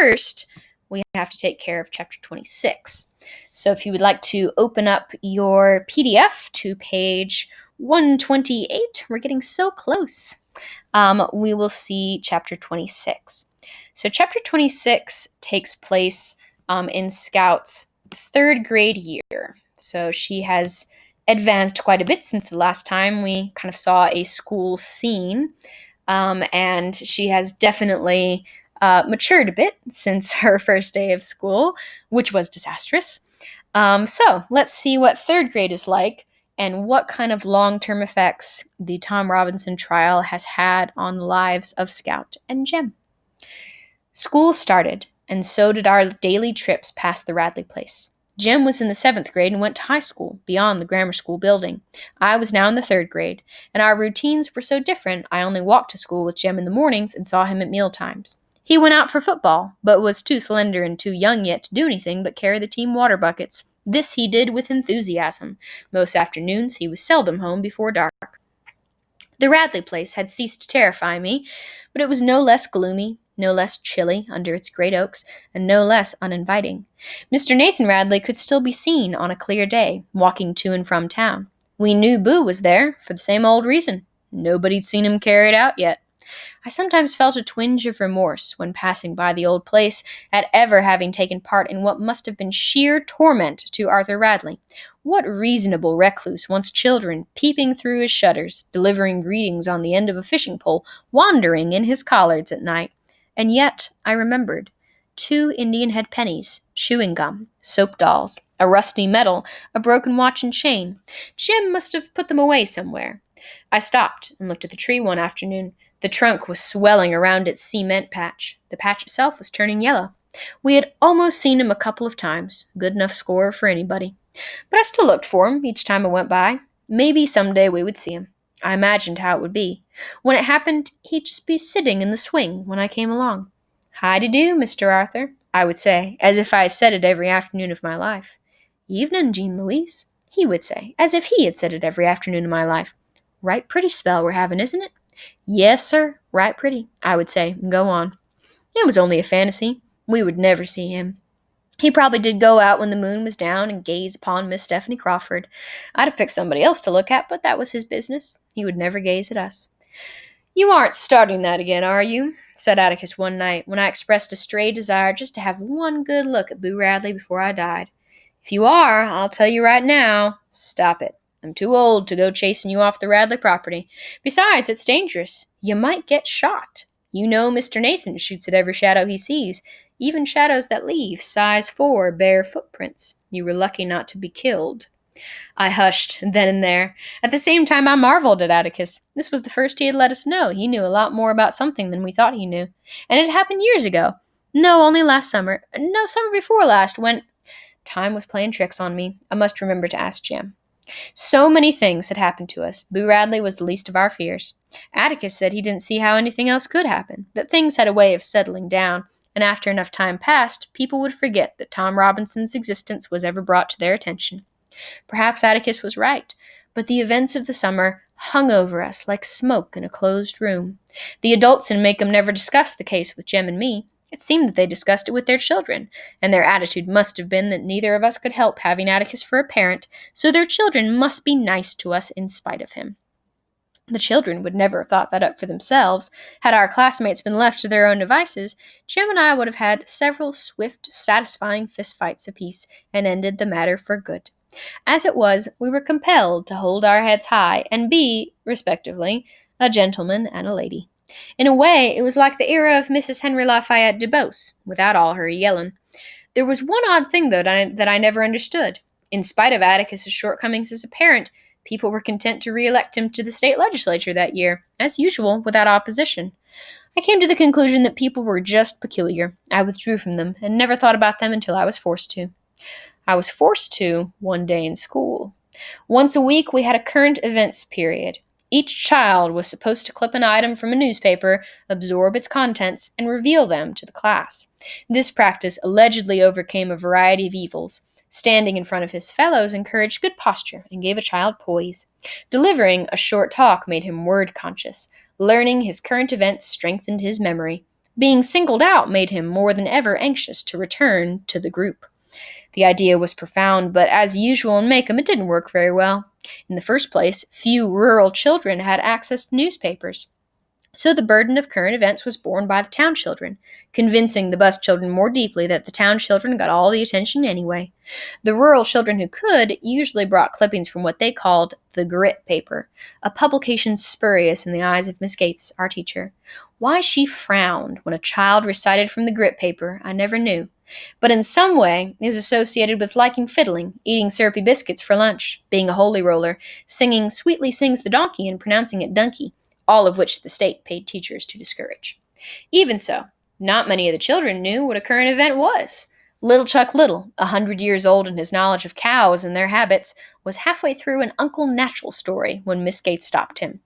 first, we have to take care of Chapter 26. So if you would like to open up your PDF to page 128, we're getting so close, we will see Chapter 26. So Chapter 26 takes place in Scout's third grade year. So she has advanced quite a bit since the last time we kind of saw a school scene, and she has definitely matured a bit since her first day of school, which was disastrous. So let's see what third grade is like and what kind of long-term effects the Tom Robinson trial has had on the lives of Scout and Jem. School started, and so did our daily trips past the Radley place. Jem was in the 7th grade and went to high school, beyond the grammar school building. I was now in the 3rd grade, and our routines were so different I only walked to school with Jem in the mornings and saw him at meal times. He went out for football, but was too slender and too young yet to do anything but carry the team water buckets. This he did with enthusiasm. Most afternoons he was seldom home before dark. The Radley place had ceased to terrify me, but it was no less gloomy, no less chilly under its great oaks, and no less uninviting. Mr. Nathan Radley could still be seen on a clear day, walking to and from town. We knew Boo was there, for the same old reason. Nobody'd seen him carried out yet. I sometimes felt a twinge of remorse when passing by the old place at ever having taken part in what must have been sheer torment to Arthur Radley. What reasonable recluse wants children peeping through his shutters, delivering greetings on the end of a fishing pole, wandering in his collards at night? And yet I remembered 2 Indian head pennies, chewing gum, soap dolls, a rusty medal, a broken watch and chain. Jim must have put them away somewhere. I stopped and looked at the tree one afternoon. The trunk was swelling around its cement patch. The patch itself was turning yellow. We had almost seen him a couple of times, good enough scorer for anybody. But I still looked for him each time I went by. Maybe someday we would see him. I imagined how it would be. When it happened, he'd just be sitting in the swing when I came along. "Hi-de-do, Mr. Arthur," I would say, as if I had said it every afternoon of my life. "Evenin', Jean Louise," he would say, as if he had said it every afternoon of my life. "Right pretty spell we're having, isn't it?" "Yes, sir, right pretty," I would say, and go on. It was only a fantasy. We would never see him. He probably did go out when the moon was down and gaze upon Miss Stephanie Crawford. I'd have picked somebody else to look at, but that was his business. He would never gaze at us. "You aren't starting that again, are you?" said Atticus one night, when I expressed a stray desire just to have one good look at Boo Radley before I died. "If you are, I'll tell you right now, stop it. I'm too old to go chasing you off the Radley property. Besides, it's dangerous. You might get shot. You know Mr. Nathan shoots at every shadow he sees, even shadows that leave size 4 bare footprints. You were lucky not to be killed." I hushed, then and there. At the same time, I marveled at Atticus. This was the first he had let us know he knew a lot more about something than we thought he knew. And it happened years ago. No, only last summer. No, summer before last, when... Time was playing tricks on me. I must remember to ask Jem. So many things had happened to us. Boo Radley was the least of our fears. Atticus said he didn't see how anything else could happen, that things had a way of settling down, and after enough time passed, people would forget that Tom Robinson's existence was ever brought to their attention. Perhaps Atticus was right, but the events of the summer hung over us like smoke in a closed room. The adults in Macomb never discussed the case with Jem and me. It seemed that they discussed it with their children, and their attitude must have been that neither of us could help having Atticus for a parent, so their children must be nice to us in spite of him. The children would never have thought that up for themselves. Had our classmates been left to their own devices, Jem and I would have had several swift, satisfying fistfights apiece and ended the matter for good. As it was, we were compelled to hold our heads high and be, respectively, a gentleman and a lady. In a way, it was like the era of Mrs. Henry Lafayette DuBose, without all her yellin'. There was one odd thing, though, that I never understood. In spite of Atticus's shortcomings as a parent, people were content to re-elect him to the state legislature that year, as usual, without opposition. I came to the conclusion that people were just peculiar. I withdrew from them, and never thought about them until I was forced to. I was forced to one day in school. Once a week, we had a current events period. Each child was supposed to clip an item from a newspaper, absorb its contents, and reveal them to the class. This practice allegedly overcame a variety of evils. Standing in front of his fellows encouraged good posture and gave a child poise. Delivering a short talk made him word-conscious. Learning his current events strengthened his memory. Being singled out made him more than ever anxious to return to the group. The idea was profound, but as usual in Macomb, it didn't work very well. In the first place, few rural children had access to newspapers. So the burden of current events was borne by the town children, convincing the bus children more deeply that the town children got all the attention anyway. The rural children who could usually brought clippings from what they called the grit paper, a publication spurious in the eyes of Miss Gates, our teacher. Why she frowned when a child recited from the grit paper, I never knew. But in some way, it was associated with liking fiddling, eating syrupy biscuits for lunch, being a holy roller, singing Sweetly Sings the Donkey and pronouncing it donkey, all of which the state paid teachers to discourage. Even so, not many of the children knew what a current event was. Little Chuck Little, 100 years old in his knowledge of cows and their habits, was halfway through an Uncle Natural story when Miss Gates stopped him.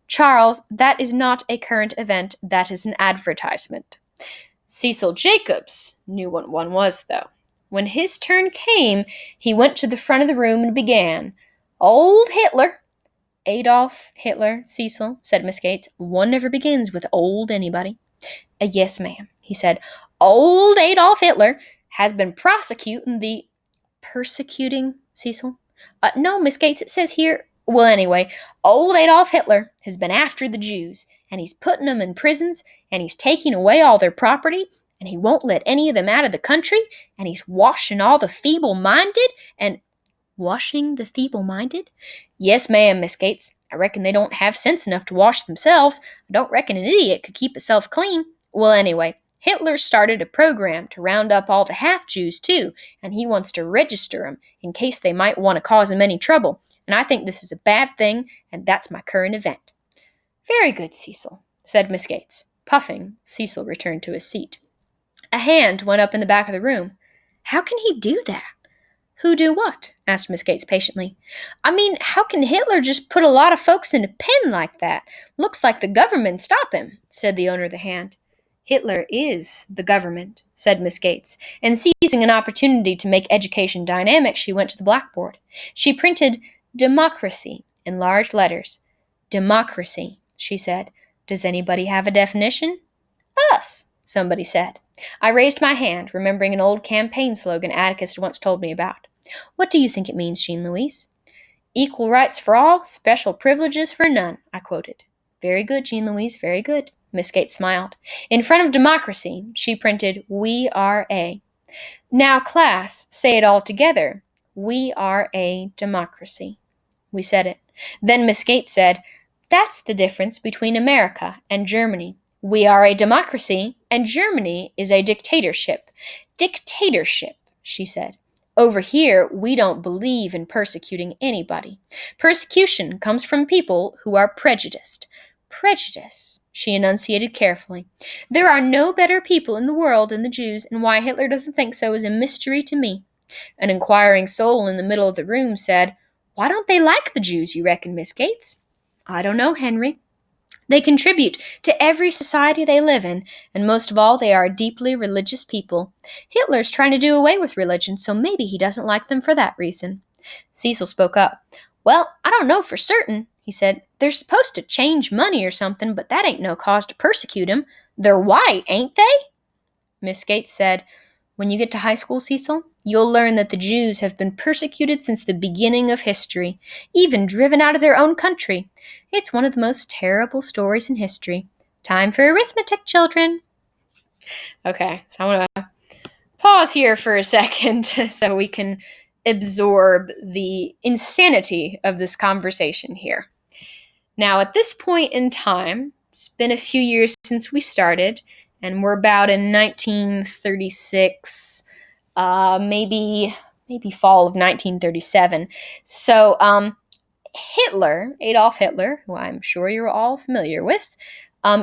"Charles, that is not a current event, that is an advertisement." Cecil Jacobs knew what one was, though. When his turn came, he went to the front of the room and began, "Old Hitler." "Adolf Hitler, Cecil," said Miss Gates. "One never begins with old anybody." "Yes, ma'am," he said. "Old Adolf Hitler has been persecuting, Cecil?" "No, Miss Gates, it says here—" "Well, anyway, old Adolf Hitler has been after the Jews, and he's putting them in prisons, and he's taking away all their property, and he won't let any of them out of the country, and he's washing all the feeble-minded, and—" "Washing the feeble-minded?" "Yes, ma'am, Miss Gates. I reckon they don't have sense enough to wash themselves. I don't reckon an idiot could keep himself clean. Well, anyway, Hitler started a program to round up all the half-Jews, too, and he wants to register them in case they might want to cause him any trouble. And I think this is a bad thing, and that's my current event." "Very good, Cecil," said Miss Gates. Puffing, Cecil returned to his seat. A hand went up in the back of the room. "How can he do that?" "Who do what?" asked Miss Gates patiently. "I mean, how can Hitler just put a lot of folks in a pen like that? Looks like the government stop him," said the owner of the hand. "Hitler is the government," said Miss Gates, and seizing an opportunity to make education dynamic, she went to the blackboard. She printed "democracy" in large letters. "Democracy," she said. "Does anybody have a definition?" "Us," somebody said. I raised my hand, remembering an old campaign slogan Atticus had once told me about. "What do you think it means, Jean Louise?" "Equal rights for all, special privileges for none," I quoted. "Very good, Jean Louise, very good." Miss Gates smiled. In front of democracy, she printed "We are a." "Now, class, say it all together. We are a democracy." We said it. Then Miss Gates said, "That's the difference between America and Germany. We are a democracy, and Germany is a dictatorship." "Dictatorship," she said. "Over here, we don't believe in persecuting anybody. Persecution comes from people who are prejudiced." "Prejudice," she enunciated carefully. "There are no better people in the world than the Jews, and why Hitler doesn't think so is a mystery to me." An inquiring soul in the middle of the room said, "Why don't they like the Jews, you reckon, Miss Gates?" "I don't know, Henry. They contribute to every society they live in, and most of all, they are a deeply religious people. Hitler's trying to do away with religion, so maybe he doesn't like them for that reason." Cecil spoke up. "Well, I don't know for certain," he said. "They're supposed to change money or something, but that ain't no cause to persecute 'em. They're white, ain't they?" Miss Gates said, "When you get to high school, Cecil, you'll learn that the Jews have been persecuted since the beginning of history, even driven out of their own country. It's one of the most terrible stories in history. Time for arithmetic, children." Okay, so I'm going to pause here for a second so we can absorb the insanity of this conversation here. Now, at this point in time, it's been a few years since we started, and we're about in 1936, maybe fall of 1937. So, Hitler, Adolf Hitler, who I'm sure you're all familiar with,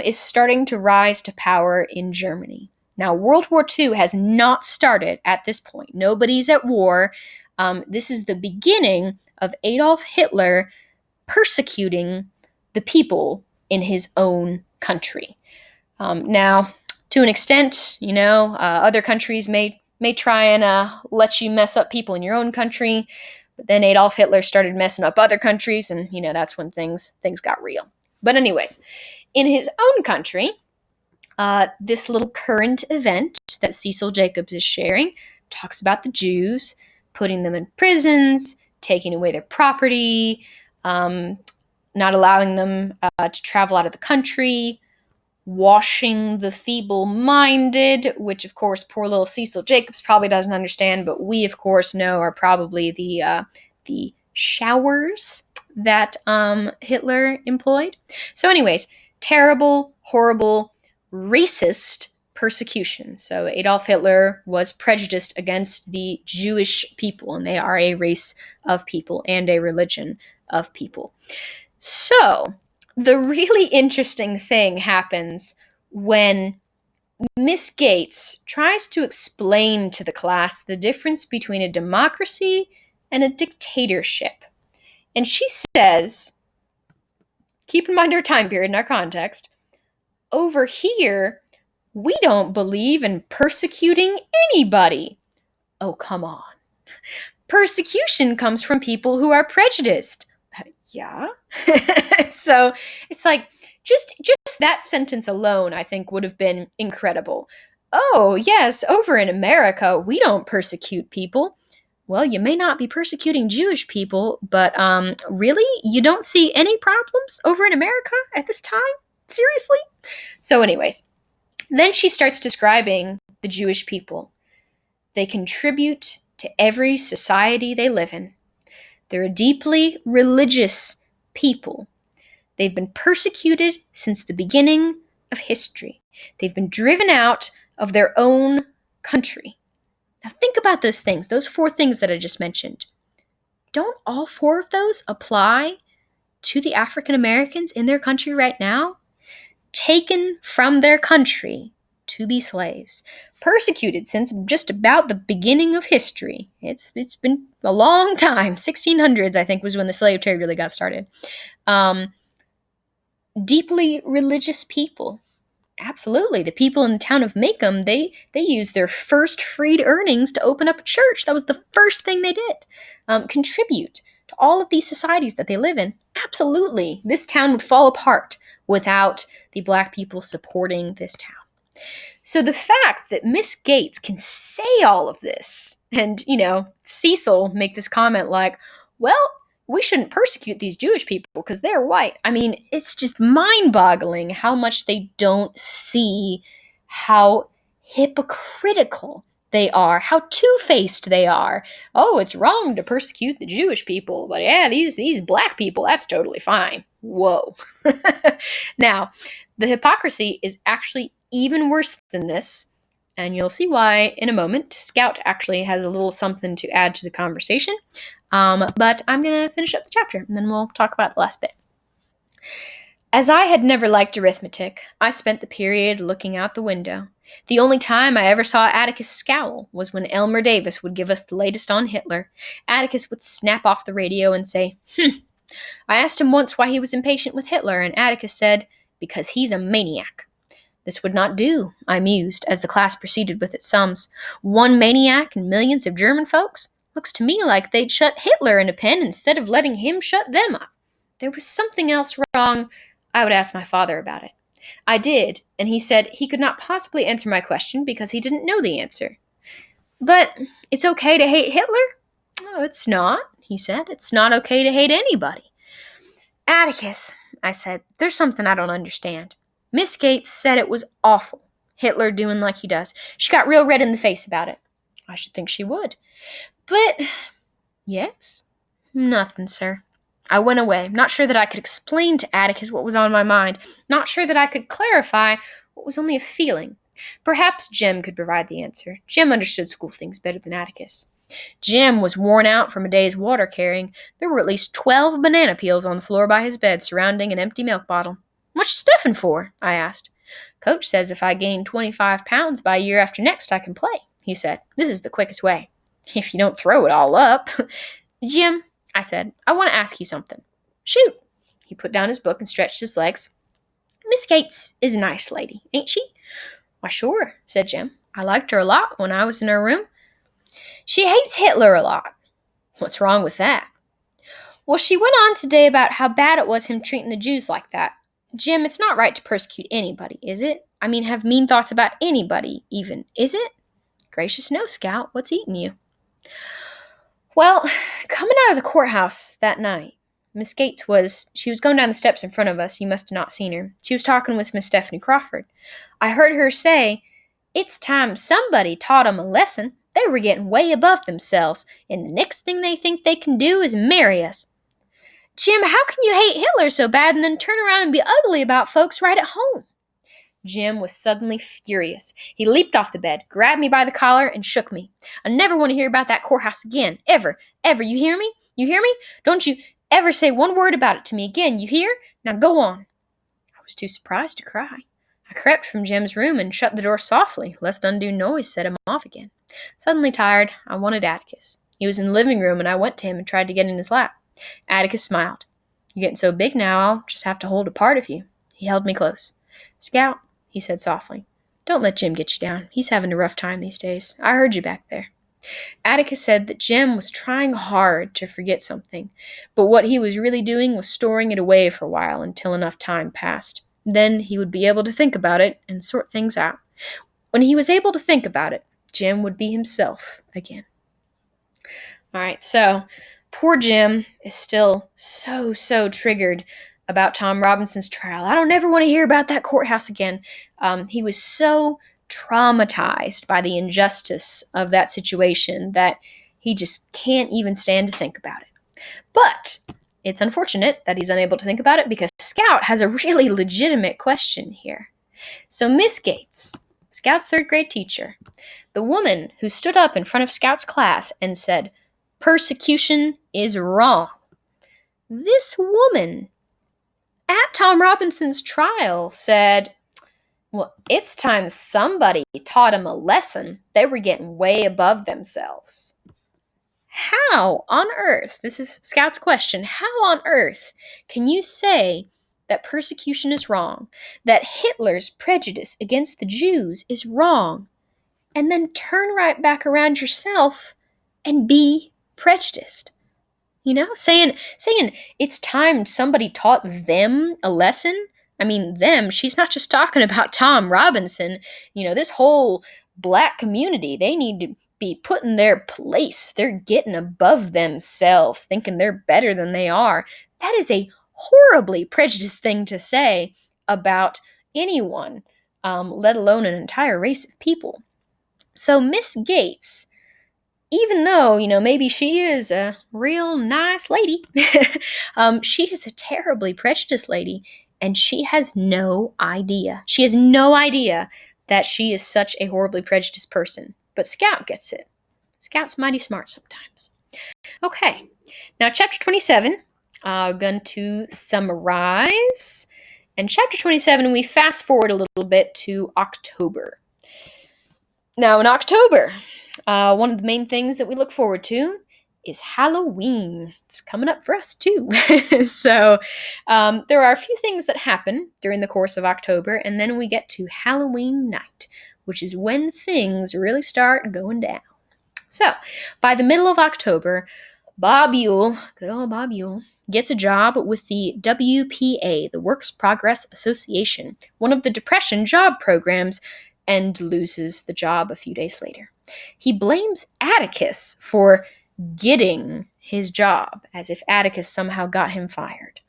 is starting to rise to power in Germany. Now, World War II has not started at this point. Nobody's at war. This is the beginning of Adolf Hitler persecuting the people in his own country. Now, to an extent, other countries may try and let you mess up people in your own country, but then Adolf Hitler started messing up other countries, and that's when things got real. But anyways, in his own country, This little current event that Cecil Jacobs is sharing talks about the Jews, putting them in prisons, taking away their property, not allowing them to travel out of the country, washing the feeble-minded, which of course poor little Cecil Jacobs probably doesn't understand, but we of course know are probably the showers that Hitler employed. So anyways, terrible, horrible, racist persecution. So Adolf Hitler was prejudiced against the Jewish people, and they are a race of people and a religion of people. So the really interesting thing happens when Miss Gates tries to explain to the class the difference between a democracy and a dictatorship. And she says, keep in mind our time period and our context, over here, we don't believe in persecuting anybody. Oh, come on. Persecution comes from people who are prejudiced. Yeah. So it's like just that sentence alone, I think, would have been incredible. Oh, yes, over in America, we don't persecute people. Well, you may not be persecuting Jewish people, but really, you don't see any problems over in America at this time? Seriously? So anyways, then she starts describing the Jewish people. They contribute to every society they live in. They're a deeply religious people. They've been persecuted since the beginning of history. They've been driven out of their own country. Now think about those things, those 4 things that I just mentioned. Don't all 4 of those apply to the African Americans in their country right now? Taken from their country to be slaves, persecuted since just about the beginning of history. It's been a long time. 1600s, I think, was when the slave trade really got started. Deeply religious people. Absolutely. The people in the town of Macomb, they used their first freed earnings to open up a church. That was the first thing they did. Contribute to all of these societies that they live in. Absolutely. This town would fall apart without the Black people supporting this town. So the fact that Miss Gates can say all of this, and, Cecil make this comment like, well, we shouldn't persecute these Jewish people because they're white. I mean, it's just mind-boggling how much they don't see how hypocritical they are, how two-faced they are. Oh, it's wrong to persecute the Jewish people, but yeah, these Black people, that's totally fine. Whoa. Now, the hypocrisy is actually even worse than this, and you'll see why in a moment. Scout actually has a little something to add to the conversation, but I'm going to finish up the chapter, and then we'll talk about the last bit. As I had never liked arithmetic, I spent the period looking out the window. The only time I ever saw Atticus scowl was when Elmer Davis would give us the latest on Hitler. Atticus would snap off the radio and say, I asked him once why he was impatient with Hitler, and Atticus said, because he's a maniac. This would not do, I mused, as the class proceeded with its sums. 1 maniac and millions of German folks? Looks to me like they'd shut Hitler in a pen instead of letting him shut them up. There was something else wrong. I would ask my father about it. I did, and he said he could not possibly answer my question because he didn't know the answer. But it's okay to hate Hitler? Oh, it's not, he said. It's not okay to hate anybody. Atticus, I said, there's something I don't understand. Miss Gates said it was awful, Hitler doing like he does. She got real red in the face about it. I should think she would. But, yes? Nothing, sir. I went away, not sure that I could explain to Atticus what was on my mind, not sure that I could clarify what was only a feeling. Perhaps Jim could provide the answer. Jim understood school things better than Atticus. Jim was worn out from a day's water carrying. There were at least 12 banana peels on the floor by his bed surrounding an empty milk bottle. What's you stuffing for? I asked. Coach says if I gain 25 pounds by year after next, I can play, he said. This is the quickest way. If you don't throw it all up. Jim, I said, I want to ask you something. Shoot. He put down his book and stretched his legs. Miss Gates is a nice lady, ain't she? Why, sure, said Jim. I liked her a lot when I was in her room. She hates Hitler a lot. What's wrong with that? Well, she went on today about how bad it was him treating the Jews like that. Jim, it's not right to persecute anybody, is it? have mean thoughts about anybody, even, is it? Gracious no, Scout. What's eating you? Well, coming out of the courthouse that night, Miss Gates she was going down the steps in front of us. You must have not seen her. She was talking with Miss Stephanie Crawford. I heard her say, "It's time somebody taught 'em a lesson. They were getting way above themselves, and the next thing they think they can do is marry us." Jim, how can you hate Hitler so bad and then turn around and be ugly about folks right at home? Jim was suddenly furious. He leaped off the bed, grabbed me by the collar, and shook me. "I never want to hear about that courthouse again. Ever. Ever. You hear me? You hear me? Don't you ever say one word about it to me again. You hear? Now go on." I was too surprised to cry. I crept from Jim's room and shut the door softly, lest undue noise set him off again. Suddenly tired, I wanted Atticus. He was in the living room, and I went to him and tried to get in his lap. Atticus smiled. "You're getting so big now, I'll just have to hold a part of you." He held me close. "Scout," he said softly, "don't let Jim get you down. He's having a rough time these days. I heard you back there." Atticus said that Jim was trying hard to forget something, but what he was really doing was storing it away for a while until enough time passed. Then he would be able to think about it and sort things out. When he was able to think about it, Jim would be himself again. All right, so poor Jim is still so triggered about Tom Robinson's trial. I don't ever want to hear about that courthouse again. He was so traumatized by the injustice of that situation that he just can't even stand to think about it. But it's unfortunate that he's unable to think about it because Scout has a really legitimate question here. So Miss Gates, Scout's third grade teacher, the woman who stood up in front of Scout's class and said, "Persecution is wrong." This woman at Tom Robinson's trial said, "Well, it's time somebody taught them a lesson. They were getting way above themselves." How on earth, this is Scout's question, how on earth can you say that persecution is wrong, that Hitler's prejudice against the Jews is wrong, and then turn right back around yourself and be prejudiced? You know, saying it's time somebody taught them a lesson. I mean, them, she's not just talking about Tom Robinson. This whole black community, they need to be put in their place. They're getting above themselves, thinking they're better than they are. That is a horribly prejudiced thing to say about anyone, let alone an entire race of people. So Miss Gates, even though, maybe she is a real nice lady, she is a terribly prejudiced lady, and she has no idea. She has no idea that she is such a horribly prejudiced person. But Scout gets it. Scout's mighty smart sometimes. Okay, now chapter 27, I'm going to summarize. And chapter 27, we fast forward a little bit to October. Now, in October, one of the main things that we look forward to is Halloween. It's coming up for us, too. So, there are a few things that happen during the course of October, and then we get to Halloween night, which is when things really start going down. So, by the middle of October, Bob Ewell, good old Bob Ewell, gets a job with the WPA, the Works Progress Association, one of the Depression job programs, and loses the job a few days later. He blames Atticus for getting his job, as if Atticus somehow got him fired.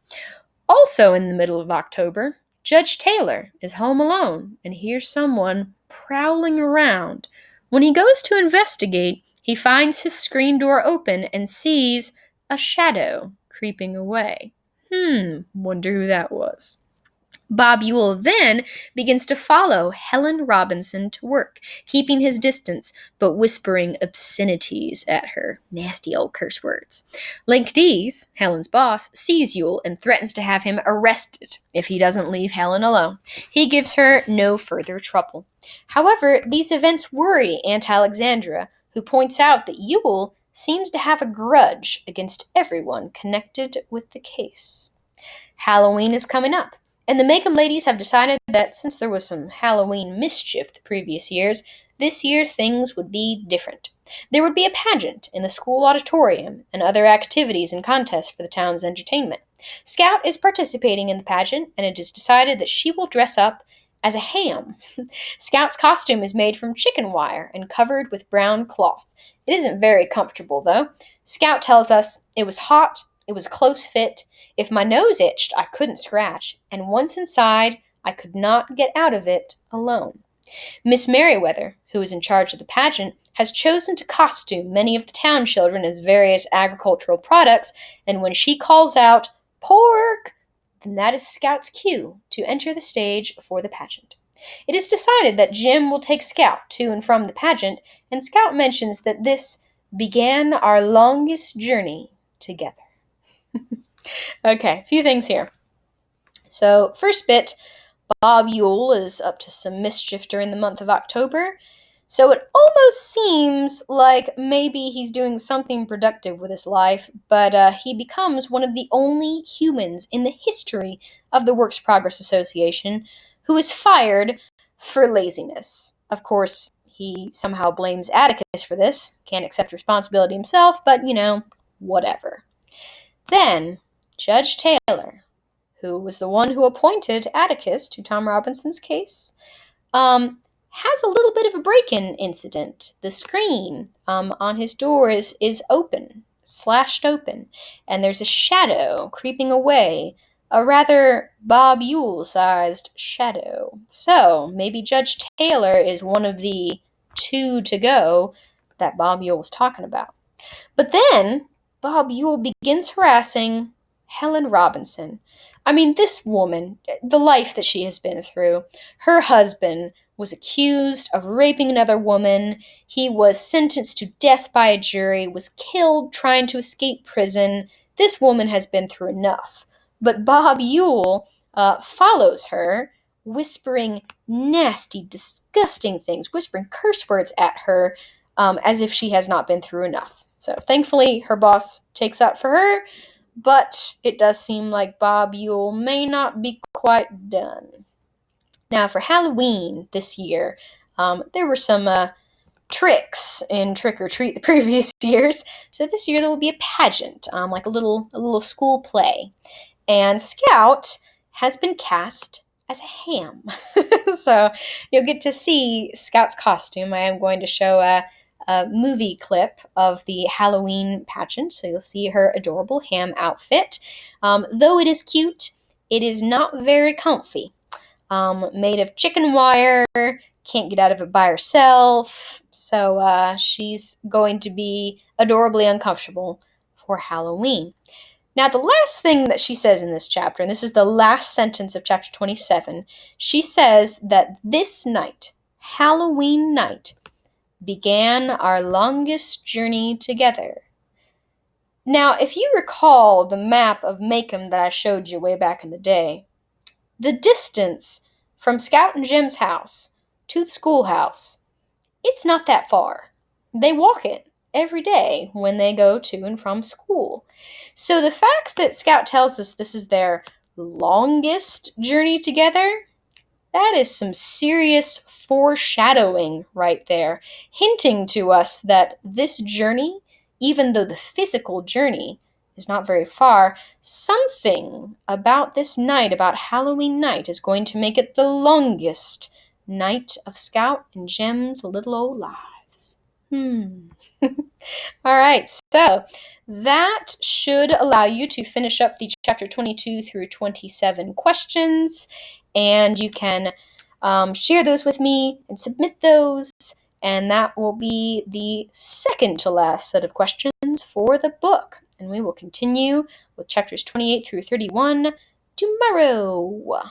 Also in the middle of October, Judge Taylor is home alone and hears someone prowling around. When he goes to investigate, he finds his screen door open and sees a shadow creeping away. Wonder who that was. Bob Ewell then begins to follow Helen Robinson to work, keeping his distance, but whispering obscenities at her. Nasty old curse words. Link Dees, Helen's boss, sees Ewell and threatens to have him arrested if he doesn't leave Helen alone. He gives her no further trouble. However, these events worry Aunt Alexandra, who points out that Ewell seems to have a grudge against everyone connected with the case. Halloween is coming up, and the Maycomb ladies have decided that since there was some Halloween mischief the previous years, this year things would be different. There would be a pageant in the school auditorium and other activities and contests for the town's entertainment. Scout is participating in the pageant, and it is decided that she will dress up as a ham. Scout's costume is made from chicken wire and covered with brown cloth. It isn't very comfortable, though. Scout tells us it was hot, it was a close fit. If my nose itched, I couldn't scratch, and once inside, I could not get out of it alone. Miss Merriweather, who is in charge of the pageant, has chosen to costume many of the town children as various agricultural products, and when she calls out, "Pork!" then that is Scout's cue to enter the stage for the pageant. It is decided that Jim will take Scout to and from the pageant, and Scout mentions that this began our longest journey together. Okay, a few things here. So, first bit, Bob Ewell is up to some mischief during the month of October, so it almost seems like maybe he's doing something productive with his life, but he becomes one of the only humans in the history of the Works Progress Association who is fired for laziness. Of course, he somehow blames Atticus for this, can't accept responsibility himself, but whatever. Then, Judge Taylor, who was the one who appointed Atticus to Tom Robinson's case, has a little bit of a break-in incident. The screen on his door is open, slashed open, and there's a shadow creeping away, a rather Bob Ewell-sized shadow. So, maybe Judge Taylor is one of the two to go that Bob Ewell was talking about. But then, Bob Ewell begins harassing Helen Robinson. I mean, this woman, the life that she has been through, her husband was accused of raping another woman. He was sentenced to death by a jury, was killed trying to escape prison. This woman has been through enough. But Bob Ewell follows her, whispering nasty, disgusting things, whispering curse words at her as if she has not been through enough. So thankfully, her boss takes up for her, but it does seem like Bob Ewell may not be quite done. Now, for Halloween this year, there were some tricks in Trick or Treat the previous years. So this year there will be a pageant, like a little school play, and Scout has been cast as a ham. So you'll get to see Scout's costume. I am going to show a movie clip of the Halloween pageant, so you'll see her adorable ham outfit. Though it is cute, it is not very comfy. Made of chicken wire, can't get out of it by herself, so she's going to be adorably uncomfortable for Halloween. Now, the last thing that she says in this chapter, and this is the last sentence of chapter 27, she says that this night, Halloween night, began our longest journey together. Now, if you recall the map of Macomb that I showed you way back in the day, the distance from Scout and Jim's house to the schoolhouse, it's not that far. They walk it every day when they go to and from school. So the fact that Scout tells us this is their longest journey together, that is some serious foreshadowing right there, hinting to us that this journey, even though the physical journey is not very far, something about this night, about Halloween night, is going to make it the longest night of Scout and Jim's little old lives. All right, so that should allow you to finish up the chapter 22 through 27 questions, and you can share those with me and submit those, and that will be the second to last set of questions for the book. And we will continue with chapters 28 through 31 tomorrow.